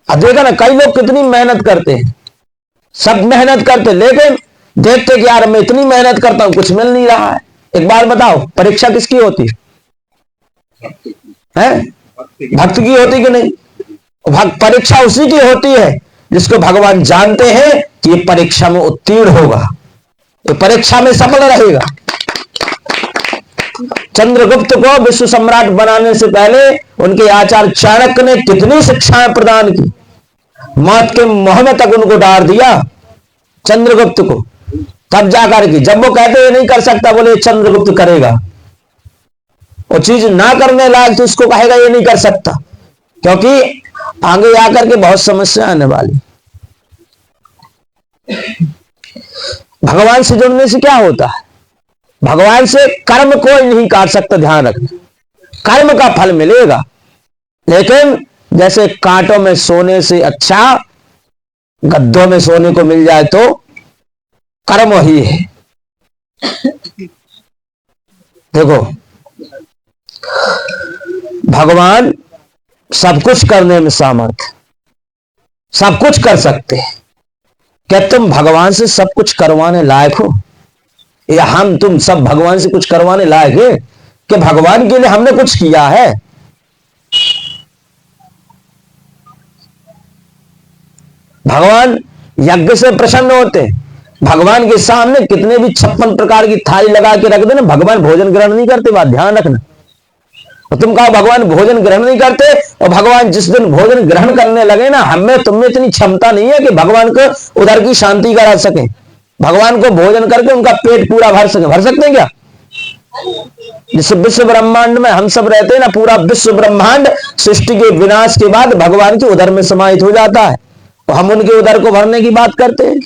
अब देखा ना, कई लोग कितनी मेहनत करते हैं, सब मेहनत करते, लेकिन देखते कि यार मैं इतनी मेहनत करता हूं कुछ मिल नहीं रहा है। एक बार बताओ, परीक्षा किसकी होती है? भक्त की होती कि नहीं? भक्त परीक्षा उसी की होती है जिसको भगवान जानते हैं कि ये परीक्षा में उत्तीर्ण होगा, ये परीक्षा में सफल रहेगा। चंद्रगुप्त को विश्व सम्राट बनाने से पहले उनके आचार्य चाणक्य ने कितनी शिक्षाएं प्रदान की, मौत के मुंह में तक उनको डाल दिया चंद्रगुप्त को। तब जाकर के जब वो कहते ये नहीं कर सकता, बोले चंद्रगुप्त करेगा। वो चीज ना करने लायक तो उसको कहेगा ये नहीं कर सकता, क्योंकि आगे आकर के बहुत समस्या आने वाली। भगवान से जुड़ने से क्या होता है? भगवान से कर्म कोई नहीं काट सकता, ध्यान रखना। कर्म का फल मिलेगा, लेकिन जैसे कांटों में सोने से अच्छा गद्दों में सोने को मिल जाए तो कर्म ही है। देखो, भगवान सब कुछ करने में सामर्थ, सब कुछ कर सकते हैं। क्या तुम भगवान से सब कुछ करवाने लायक हो, या हम तुम सब भगवान से कुछ करवाने लायक है? कि भगवान के लिए हमने कुछ किया है? भगवान यज्ञ से प्रसन्न होते हैं। भगवान के सामने कितने भी 56 प्रकार की थाली लगा के रख देना, भगवान भोजन ग्रहण नहीं करते, बात ध्यान रखना। तो तुम कहो भगवान भोजन ग्रहण नहीं करते, और भगवान जिस दिन भोजन ग्रहण करने लगे ना, हमें तुम में इतनी क्षमता नहीं है कि भगवान को उधर की शांति करा सके, भगवान को भोजन करके उनका पेट पूरा भर सके। भर सकते हैं क्या? जिस विश्व ब्रह्मांड में हम सब रहते हैं ना, पूरा विश्व ब्रह्मांड सृष्टि के विनाश के बाद भगवान के उदर में समाहित हो जाता है, तो हम उनके उदर को भरने की बात करते हैं।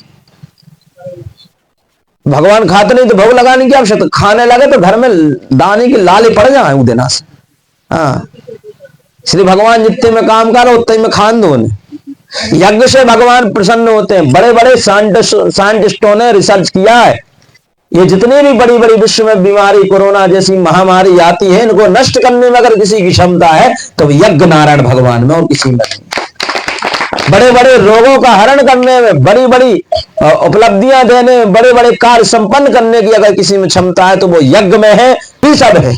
भगवान खाते नहीं तो भोग लगाने की आवश्यकता, खाने लगे तो घर में दाने की लाले पड़ जाए उदेना से। हाँ, इसलिए भगवान जितने में काम करो उतने में खान दो। यज्ञ से भगवान प्रसन्न होते हैं। बड़े बड़े साइंटिस्टों ने रिसर्च किया है, ये जितनी भी बड़ी बड़ी विश्व में बीमारी, कोरोना जैसी महामारी आती है, इनको नष्ट करने में अगर किसी की क्षमता है तो यज्ञ नारायण भगवान में और किसी में नहीं। बड़े बड़े रोगों का हरण करने में, बड़ी बड़ी उपलब्धियां देने में, बड़े बड़े कार्य संपन्न करने की अगर किसी में क्षमता है तो वो यज्ञ में है, ही सब है।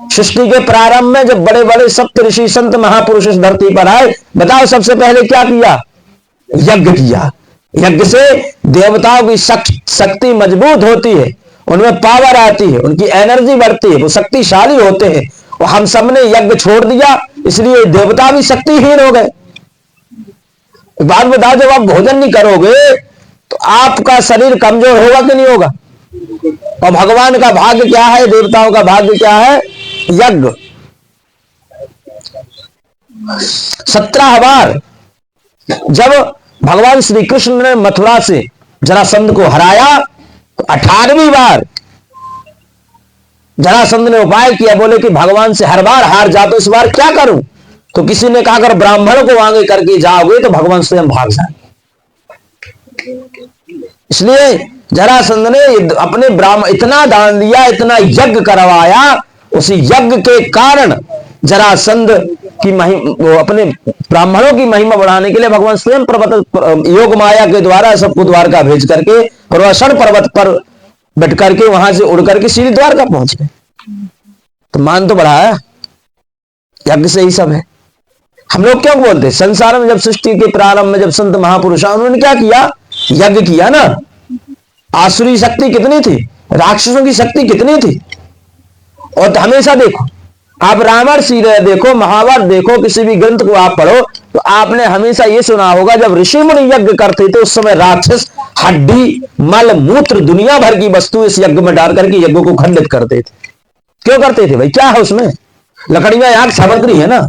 सृष्टि के प्रारंभ में जब बड़े बड़े सप्त ऋषि संत महापुरुष इस धरती पर आए, बताओ सबसे पहले क्या किया? यज्ञ किया। यज्ञ से देवताओं की शक्ति मजबूत होती है, उनमें पावर आती है, उनकी एनर्जी बढ़ती है, वो शक्तिशाली होते हैं। और हम सब ने यज्ञ छोड़ दिया, इसलिए देवता भी शक्तिहीन हो गए। बात बताओ, जब आप भोजन नहीं करोगे तो आपका शरीर कमजोर होगा कि नहीं होगा? और भगवान का भाग्य क्या है, देवताओं का भाग्य क्या है? यज्ञ। 17 बार जब भगवान श्री कृष्ण ने मथुरा से जरासंध को हराया, तो 18वीं बार जरासंध ने उपाय किया, बोले कि भगवान से हर बार हार जा तो इस बार क्या करूं? तो किसी ने कहा अगर ब्राह्मण को आगे करके जाओगे तो भगवान स्वयं भाग जाएंगे। इसलिए जरासंध ने अपने ब्राह्मण इतना दान दिया, इतना यज्ञ करवाया, उसी यज्ञ के कारण जरासंध की महिमा, अपने ब्राह्मणों की महिमा बढ़ाने के लिए भगवान स्वयं पर्वत योग माया के द्वारा सबको द्वारका भेज करके प्रवसन पर्वत पर बैठ करके वहां से उड़ करके सीधे द्वारका पहुंच गए। तो मान तो बढ़ाया, यज्ञ से ही सब है। हम लोग क्यों बोलते, संसार में जब सृष्टि के प्रारंभ में जब संत महापुरुष उन्होंने क्या किया? यज्ञ किया ना। आसुरी शक्ति कितनी थी, राक्षसों की शक्ति कितनी थी। और हमेशा देखो, आप रामायण सीरियल देखो, महाभारत देखो, किसी भी ग्रंथ को आप पढ़ो तो आपने हमेशा ये सुना होगा, जब ऋषि मुनि यज्ञ करते थे उस समय राक्षस हड्डी मल मूत्र दुनिया भर की वस्तु इस यज्ञ में डाल करके यज्ञ को खंडित करते थे। क्यों करते थे भाई? क्या है उसमें? लकड़ियां आग सामग्री है ना।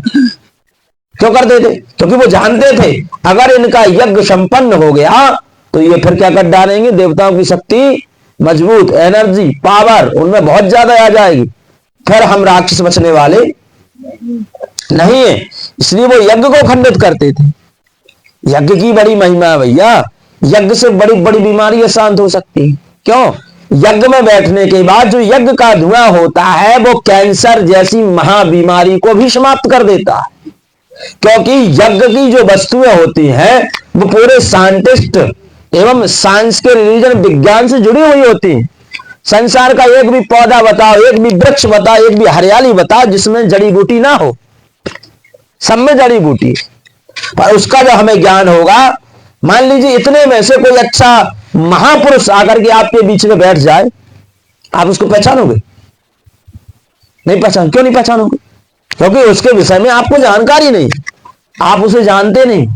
क्यों करते थे? क्योंकि वो जानते थे अगर इनका यज्ञ संपन्न हो गया तो ये फिर क्या कर डालेंगे, देवताओं की शक्ति मजबूत, एनर्जी, पावर उनमें बहुत ज्यादा आ जाएगी, फिर हम राक्षस बचने वाले नहीं है। इसलिए वो यज्ञ को खंडित करते थे। यज्ञ की बड़ी महिमा है भैया, यज्ञ से बड़ी बड़ी बीमारियां शांत हो सकती है। क्यों? यज्ञ में बैठने के बाद जो यज्ञ का धुआं होता है वो कैंसर जैसी महाबीमारी को भी समाप्त कर देता है। क्योंकि यज्ञ की जो वस्तुएं होती हैं वो पूरे साइंटिस्ट एवं साइंस के रिलीजन विज्ञान से जुड़ी हुई होती हैं। संसार का एक भी पौधा बताओ, एक भी वृक्ष बताओ, एक भी हरियाली बताओ जिसमें जड़ी बूटी ना हो, सब में जड़ी बूटी। पर उसका जो हमें ज्ञान होगा, मान लीजिए इतने में से कोई अच्छा महापुरुष आकर के आपके बीच में बैठ जाए, आप उसको पहचानोगे? नहीं पहचान। क्यों नहीं पहचानोगे? क्योंकि उसके विषय में आपको जानकारी नहीं, आप उसे जानते नहीं,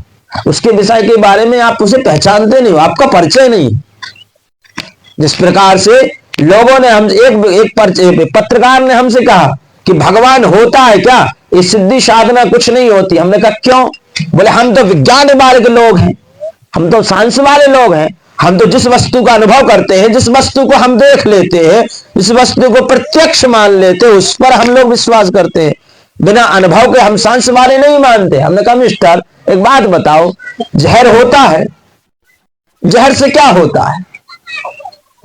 उसके विषय के बारे में आप उसे पहचानते नहीं हो, आपका परिचय नहीं। जिस प्रकार से लोगों ने हम एक पत्रकार ने हमसे कहा कि भगवान होता है क्या, ये सिद्धि साधना कुछ नहीं होती। हमने कहा क्यों? बोले हम तो विज्ञान वाले के लोग हैं, हम तो साइंस वाले लोग हैं, हम तो जिस वस्तु का अनुभव करते हैं, जिस वस्तु को हम देख लेते हैं, जिस वस्तु को प्रत्यक्ष मान लेते हैं, उस पर हम लोग विश्वास करते हैं, बिना अनुभव के हम साइंस वाले नहीं मानते। हमने कहा मिस्टर एक बात बताओ, जहर होता है, जहर से क्या होता है?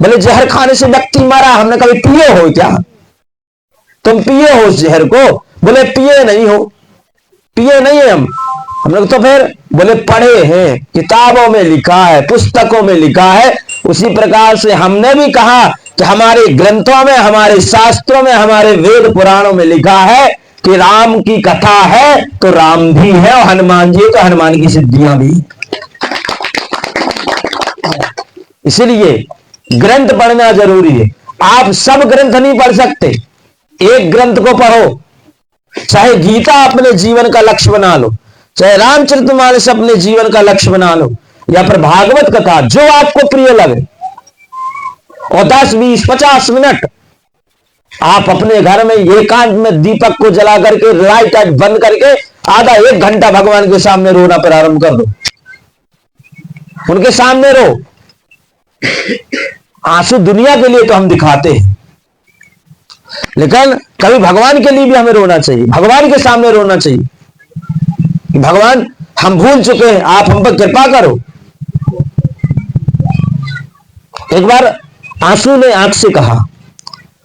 बोले जहर खाने से व्यक्ति मरा। हमने कभी पिए हो क्या? तुम पिए हो उस जहर को? बोले पिए नहीं हो, पिए नहीं है हम लोग। तो फिर बोले पढ़े हैं, किताबों में लिखा है, पुस्तकों में लिखा है। उसी प्रकार से हमने भी कहा कि हमारे ग्रंथों में, हमारे शास्त्रों में, हमारे वेद पुराणों में लिखा है कि राम की कथा है तो राम भी है, और हनुमान जी तो हनुमान की सिद्धियां भी। इसलिए ग्रंथ पढ़ना जरूरी है। आप सब ग्रंथ नहीं पढ़ सकते, एक ग्रंथ को पढ़ो। चाहे गीता अपने जीवन का लक्ष्य बना लो, चाहे रामचरितमानस अपने जीवन का लक्ष्य बना लो, या फिर भागवत कथा, जो आपको प्रिय लगे। और 10, 20, 50 मिनट आप अपने घर में एकांत में दीपक को जला करके, लाइट बंद करके, आधा 1 घंटा भगवान के सामने रोना प्रारंभ कर दो। उनके सामने रो। आंसू दुनिया के लिए तो हम दिखाते हैं, लेकिन कभी भगवान के लिए भी हमें रोना चाहिए, भगवान के सामने रोना चाहिए। भगवान हम भूल चुके हैं, आप हम पर कृपा करो। एक बार आंसू ने आंख से कहा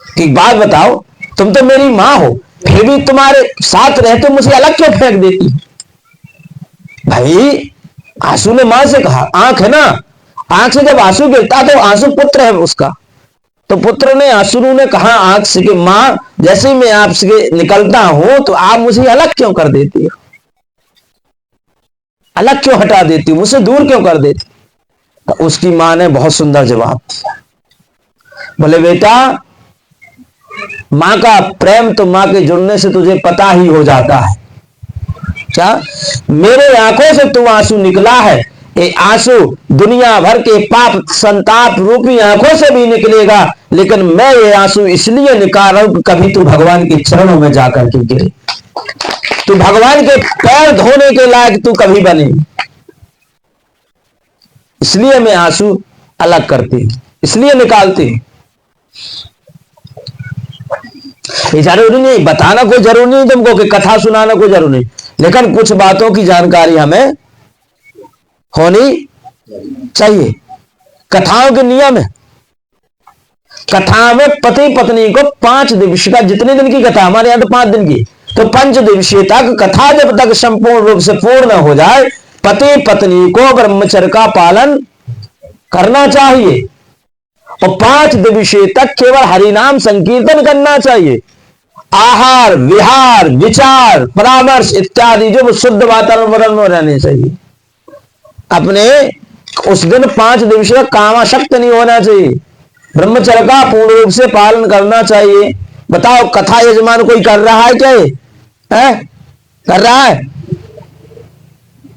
कि एक बात बताओ, तुम तो मेरी मां हो, फिर भी तुम्हारे साथ रहते मुझे अलग क्यों फेंक देती? भाई आंसू ने मां से कहा, आंख है ना, आंख से जब आंसू गिरता तो आंसू पुत्र है उसका। तो पुत्र ने, आंसू ने कहा आंख से कि मां जैसे ही मैं आपसे निकलता हूं तो आप मुझे अलग क्यों कर देती हो, अलग क्यों हटा देती हो, मुझसे दूर क्यों कर देती? तो उसकी मां ने बहुत सुंदर जवाब दिया। बोले बेटा, मां का प्रेम तो मां के जुड़ने से तुझे पता ही हो जाता है। क्या मेरे आंखों से तू आंसू निकला है, ये आंसू दुनिया भर के पाप संताप रूपी आंखों से भी निकलेगा, लेकिन मैं ये आंसू इसलिए निकाल रहा हूं कि कभी तू भगवान के चरणों में जाकर के गिरे, तू भगवान के पैर धोने के लायक तू कभी बने, इसलिए मैं आंसू अलग करती हूं, इसलिए निकालती हूं। ये जरूरी नहीं, बताना कोई जरूरी नहीं तुमको, कि कथा सुनाना कोई जरूरी नहीं, लेकिन कुछ बातों की जानकारी हमें होनी चाहिए। कथाओं के नियम है, कथा में पति पत्नी को 5 दिवस का, जितने दिन की कथा, हमारे यहां तो 5 दिन की, तो 5 दिवसीय तक कथा जब तक संपूर्ण रूप से पूर्ण हो जाए, पति पत्नी को ब्रह्मचर्य का पालन करना चाहिए, और 5 दिवसीय तक केवल हरिनाम संकीर्तन करना चाहिए। आहार विहार विचार परामर्श इत्यादि जो शुद्ध वातावरण में रहने चाहिए। अपने उस दिन 5 दिवसीय कामाशक्त नहीं होना चाहिए, ब्रह्मचर्य का पूर्ण रूप से पालन करना चाहिए। बताओ कथा यजमान कोई कर रहा है क्या? है कर रहा है?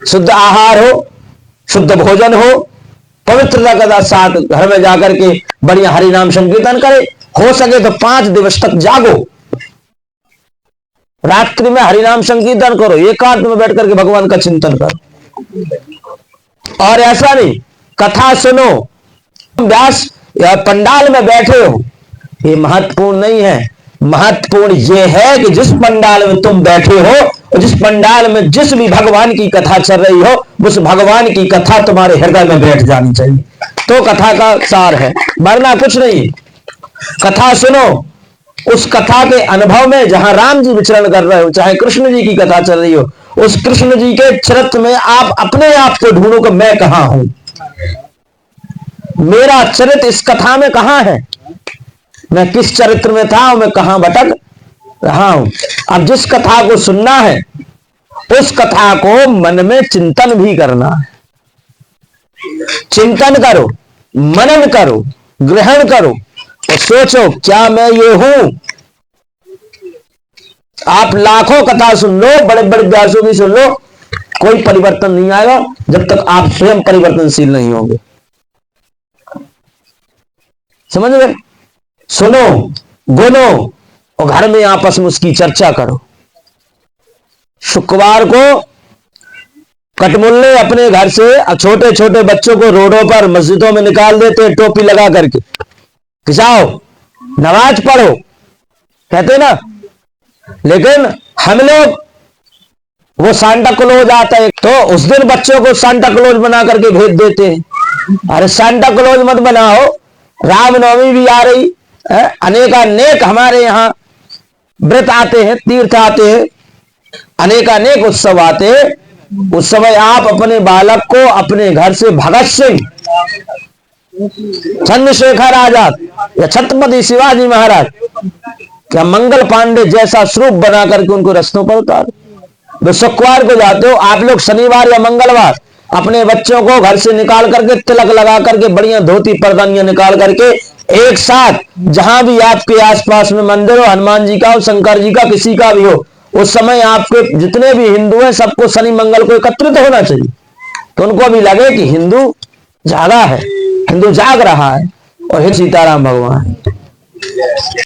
शुद्ध आहार हो, शुद्ध भोजन हो, पवित्रता के साथ घर में जाकर के बढ़िया हरिनाम संकीर्तन करे, हो सके तो 5 दिवस तक जागो, रात्रि में हरिनाम संकीर्तन करो, एकांत में बैठ करके भगवान का चिंतन करो। और ऐसा नहीं कथा सुनो, व्यास या पंडाल में बैठे हो, ये महत्वपूर्ण नहीं है। महत्वपूर्ण ये है कि जिस पंडाल में तुम बैठे हो और जिस पंडाल में जिस भी भगवान की कथा चल रही हो, उस भगवान की कथा तुम्हारे हृदय में बैठ जानी चाहिए, तो कथा का सार है, वरना कुछ नहीं। कथा सुनो, उस कथा के अनुभव में जहां राम जी विचरण कर रहे हो, चाहे कृष्ण जी की कथा चल रही हो, उस कृष्ण जी के चरित्र में आप अपने आप को ढूंढो कि मैं कहां हूं, मेरा चरित्र इस कथा में कहां है, मैं किस चरित्र में था और मैं कहां भटक रहा हूं। अब जिस कथा को सुनना है उस कथा को मन में चिंतन भी करना है। चिंतन करो, मनन करो, ग्रहण करो और सोचो क्या मैं ये हूं। आप लाखों कथा सुन लो, बड़े बड़े व्यासों की सुन लो, कोई परिवर्तन नहीं आएगा जब तक आप स्वयं परिवर्तनशील नहीं होंगे। समझ गए? सुनो, गुनो और घर में आपस में उसकी चर्चा करो। शुक्रवार को कटमुल्ले अपने घर से छोटे छोटे बच्चों को रोडों पर मस्जिदों में निकाल देते, टोपी लगा करके, खिंचाओ नमाज पढ़ो कहते ना, लेकिन हम लोग वो सांता क्लॉज आता है तो उस दिन बच्चों को सांता क्लॉज बना करके भेज देते हैं। अरे सांता क्लॉज मत बनाओ, रामनवमी भी आ रही है, अनेकानेक हमारे यहाँ व्रत आते हैं, तीर्थ आते हैं, अनेकानेक उत्सव आते हैं। उस समय आप अपने बालक को अपने घर से भगत सिंह, चंद्रशेखर आजाद या छत्रपति शिवाजी महाराज क्या मंगल पांडे जैसा स्वरूप बना करके उनको रस्तों पर उतारो। तो शुक्रवार को जाते हो आप लोग, शनिवार या मंगलवार अपने बच्चों को घर से निकाल करके तिलक लगा करके बढ़िया धोती परदानियां निकाल करके एक साथ जहां भी आपके आसपास में मंदिर हो, हनुमान जी का हो, शंकर जी का, किसी का भी हो, उस समय आपके जितने भी हिंदू हैं सबको शनि मंगल को एकत्रित होना चाहिए। तो उनको भी लगे कि हिंदू जागा है, हिंदू जाग रहा है और हे सीताराम भगवान।